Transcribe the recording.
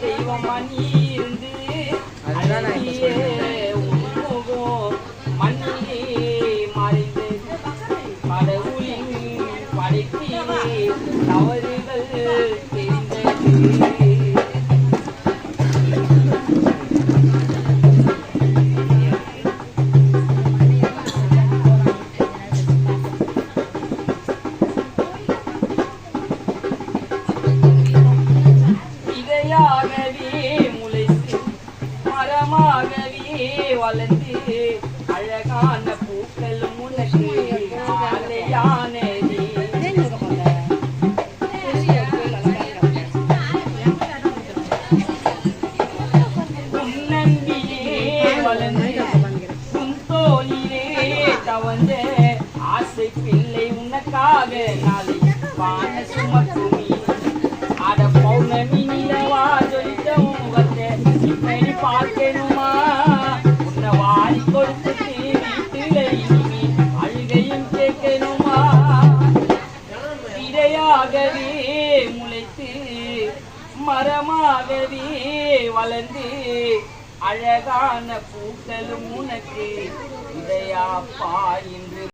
தெய்வம் நீ இருந்து உன்முகம் மண்ணிலே மறைந்து கடவுளின் படைப்பிலே தவறுகள் தெரிந்தது. முளைத்து மரமாகவே வளர்ந்து அழகான பூக்கள் உனக்கு மாலையானதே. உன்னம்பிலே வளர்ந்து உன் தோளிலே தவந்த ஆசை பிள்ளை உனக்காக நாளை வான சுமக்குமி அட பௌர்ணமி நிலவா ஜொலித்த முகத்தை இப்படி பார்க்கணுமா உன்னை வாரி கொடுத்து வீட்டுல இனிமே அழுகையும் கேட்கணுமா. இடையாகவே முளைத்து மரமாகவே வளர்ந்து அழகான பூக்களும் உனக்கு இதையாப்பா என்று